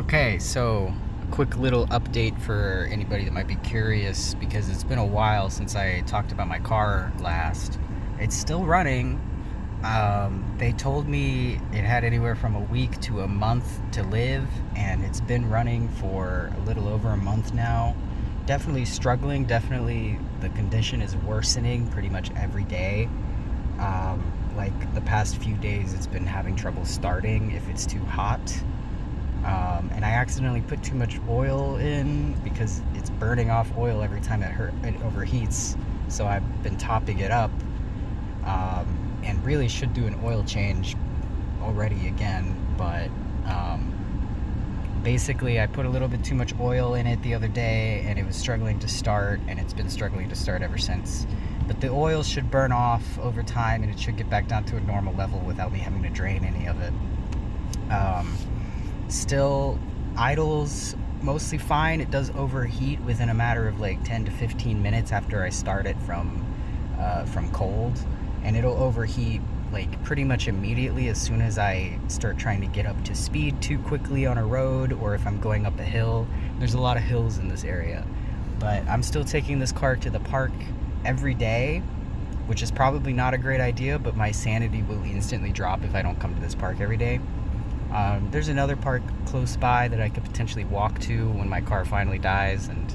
Okay, so a quick little update for anybody that might be curious because it's been a while since I talked about my car last. It's still running. They told me it had anywhere from a week to a month to live, and it's been running for a little over a month now. Definitely struggling, definitely the condition is worsening pretty much every day. Like the past few days, it's been having trouble starting if it's too hot. And I accidentally put too much oil in because it's burning off oil every time it overheats. So I've been topping it up, and really should do an oil change already again. But basically, I put a little bit too much oil in it the other day, and it was struggling to start, and it's been struggling to start ever since. But the oil should burn off over time, and it should get back down to a normal level without me having to drain any of it. Still idles mostly fine. It does overheat within a matter of like 10 to 15 minutes after I start it from cold, and it'll overheat like pretty much immediately as soon as I start trying to get up to speed too quickly on a road, or if I'm going up a hill. There's a lot of hills in this area, but I'm still taking this car to the park every day, which is probably not a great idea, but my sanity will instantly drop if I don't come to this park every day. There's another park close by that I could potentially walk to when my car finally dies, and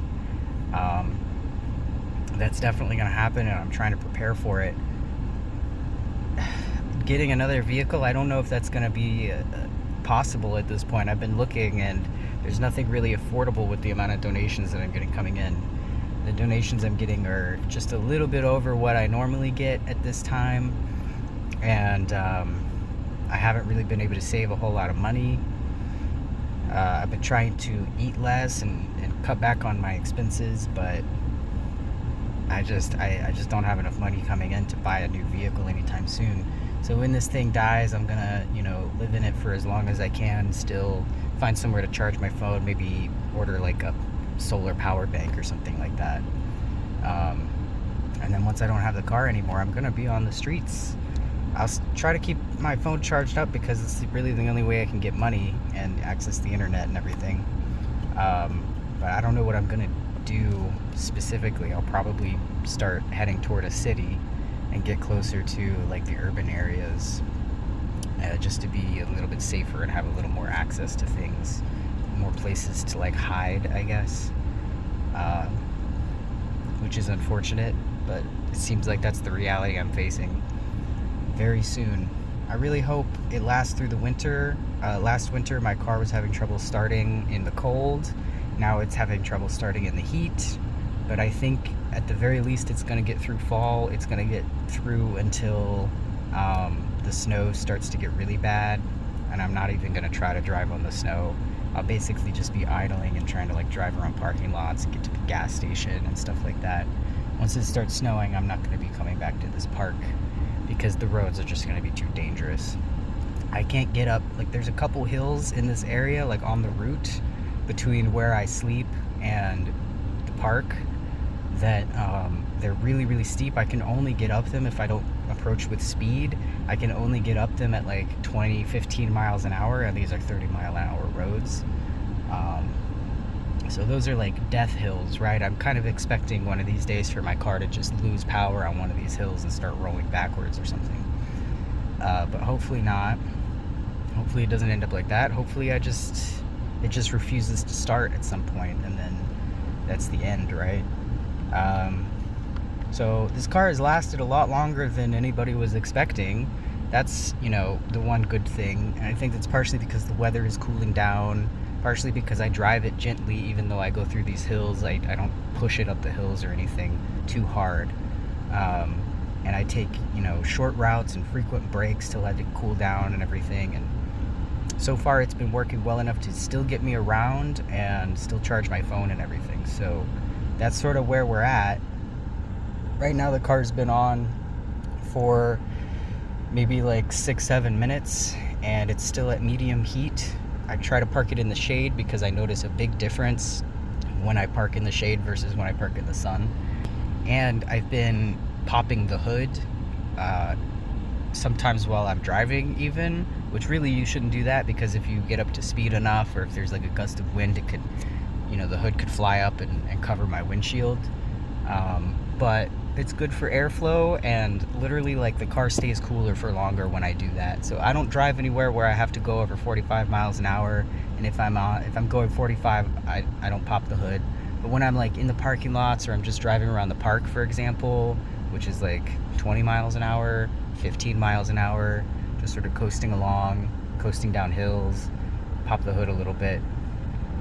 that's definitely going to happen, and I'm trying to prepare for it. Getting another vehicle, I don't know if that's going to be possible at this point. I've been looking, and there's nothing really affordable with the amount of donations that I'm getting coming in. The donations I'm getting are just a little bit over what I normally get at this time, and I haven't really been able to save a whole lot of money. I've been trying to eat less and cut back on my expenses, but I just don't have enough money coming in to buy a new vehicle anytime soon. So when this thing dies, I'm gonna, live in it for as long as I can, still find somewhere to charge my phone, maybe order like a solar power bank or something like that. And then once I don't have the car anymore, I'm gonna be on the streets. I'll try to keep my phone charged up because it's really the only way I can get money and access the internet and everything. But I don't know what I'm gonna do specifically. I'll probably start heading toward a city and get closer to like the urban areas, just to be a little bit safer and have a little more access to things, more places to like hide, I guess, which is unfortunate, but it seems like that's the reality I'm facing very soon. I really hope it lasts through the winter. Last winter my car was having trouble starting in the cold. Now it's having trouble starting in the heat, but I think at the very least it's going to get through fall. It's going to get through until the snow starts to get really bad, and I'm not even going to try to drive on the snow. I'll basically just be idling and trying to like drive around parking lots and get to the gas station and stuff like that. Once it starts snowing, I'm not going to be coming back to this park because the roads are just going to be too dangerous. I can't get up, like there's a couple hills in this area, like on the route between where I sleep and the park, that they're really, really steep. I can only get up them if I don't approach with speed. I can only get up them at like 15 miles an hour, and these are 30-mile-an-hour roads. So those are like death hills, right? I'm kind of expecting one of these days for my car to just lose power on one of these hills and start rolling backwards or something. But hopefully not. Hopefully it doesn't end up like that. Hopefully it just refuses to start at some point, and then that's the end, right? So this car has lasted a lot longer than anybody was expecting. That's, the one good thing. And I think that's partially because the weather is cooling down, partially because I drive it gently. Even though I go through these hills, I don't push it up the hills or anything too hard. And I take, short routes and frequent breaks to let it cool down and everything. And so far it's been working well enough to still get me around and still charge my phone and everything. So that's sort of where we're at. Right now the car's been on for maybe like 6-7 minutes, and it's still at medium heat. I try to park it in the shade because I notice a big difference when I park in the shade versus when I park in the sun. And I've been popping the hood sometimes while I'm driving even, which really you shouldn't do that, because if you get up to speed enough, or if there's like a gust of wind, it could, the hood could fly up and cover my windshield. But it's good for airflow, and literally like the car stays cooler for longer when I do that. So I don't drive anywhere where I have to go over 45 miles an hour, and if I'm going 45, I don't pop the hood. But when I'm like in the parking lots, or I'm just driving around the park, for example, which is like 20 miles an hour, 15 miles an hour, just sort of coasting along, coasting down hills, pop the hood a little bit,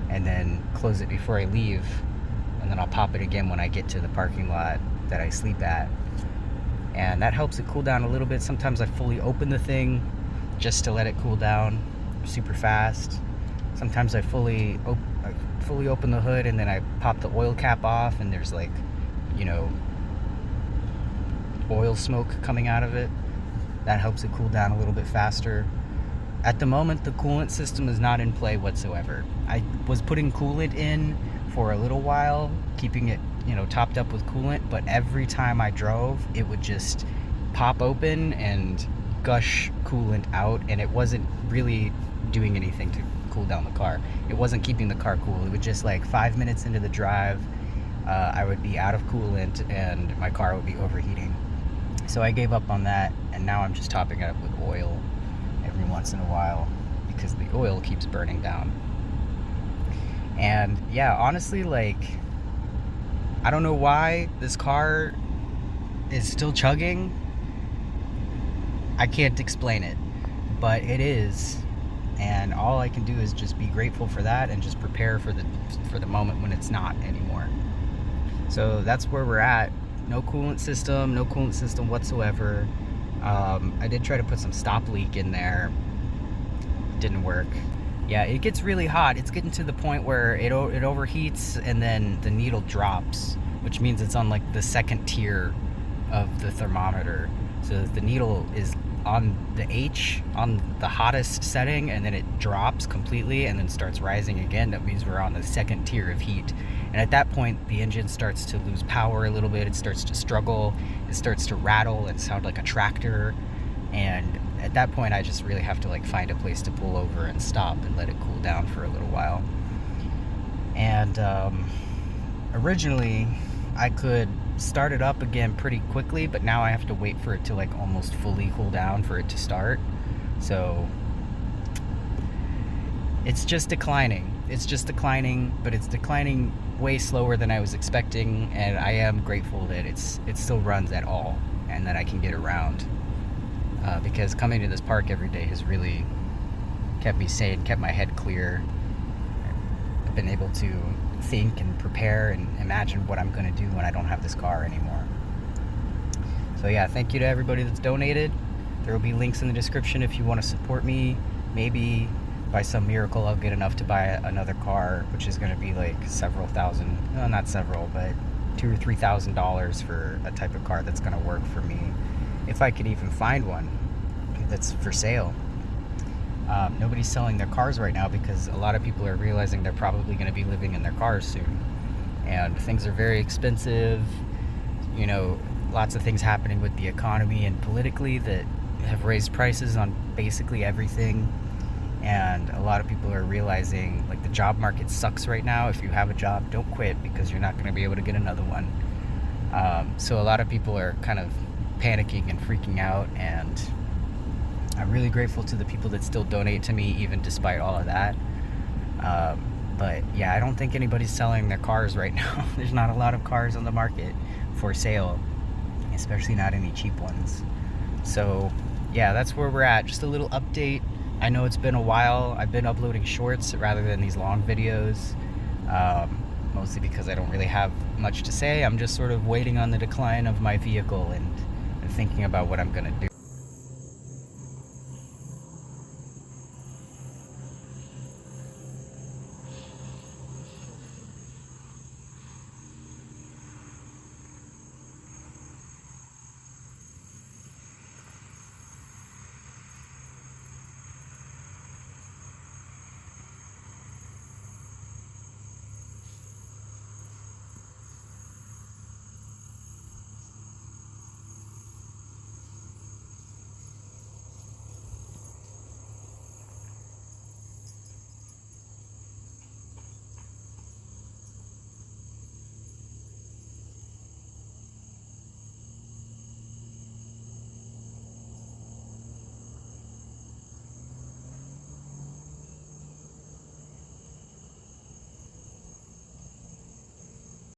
and then close it before I leave, and then I'll pop it again when I get to the parking lot that I sleep at. And that helps it cool down a little bit. Sometimes I fully open the thing just to let it cool down super fast. Sometimes I fully open the hood and then I pop the oil cap off, and there's like, oil smoke coming out of it. That helps it cool down a little bit faster. At the moment, the coolant system is not in play whatsoever. I was putting coolant in for a little while, keeping it, topped up with coolant, but every time I drove, it would just pop open and gush coolant out, and it wasn't really doing anything to cool down the car. It wasn't keeping the car cool. It would just, like, 5 minutes into the drive, I would be out of coolant and my car would be overheating. So I gave up on that, and now I'm just topping it up with oil every once in a while because the oil keeps burning down. And yeah, honestly, like, I don't know why this car is still chugging. I can't explain it, but it is. And all I can do is just be grateful for that and just prepare for the moment when it's not anymore. So that's where we're at. No coolant system whatsoever. I did try to put some stop leak in there. Didn't work. Yeah, it gets really hot. It's getting to the point where it overheats, and then the needle drops, which means it's on like the second tier of the thermometer. So the needle is on the H, on the hottest setting, and then it drops completely and then starts rising again. That means we're on the second tier of heat. And at that point, the engine starts to lose power a little bit. It starts to struggle. It starts to rattle and sound like a tractor. And at that point, I just really have to like find a place to pull over and stop and let it cool down for a little while. And originally, I could start it up again pretty quickly, but now I have to wait for it to like almost fully cool down for it to start. So it's just declining. But it's declining way slower than I was expecting, and I am grateful that it still runs at all and that I can get around. Because coming to this park every day has really kept me sane, kept my head clear. I've been able to think and prepare and imagine what I'm going to do when I don't have this car anymore. So yeah, thank you to everybody that's donated. There will be links in the description if you want to support me. Maybe by some miracle I'll get enough to buy another car, which is going to be like several thousand, no, not several, but $2,000 or $3,000 for a type of car that's going to work for me, if I could even find one that's for sale. Nobody's selling their cars right now because a lot of people are realizing they're probably going to be living in their cars soon, and things are very expensive. Lots of things happening with the economy and politically that have raised prices on basically everything. And a lot of people are realizing, like, the job market sucks right now. If you have a job, don't quit, because you're not going to be able to get another one. So a lot of people are kind of panicking and freaking out, and I'm really grateful to the people that still donate to me, even despite all of that. But yeah, I don't think anybody's selling their cars right now. There's not a lot of cars on the market for sale, especially not any cheap ones. So yeah, that's where we're at. Just a little update. I know it's been a while. I've been uploading shorts rather than these long videos, mostly because I don't really have much to say. I'm just sort of waiting on the decline of my vehicle and thinking about what I'm gonna do.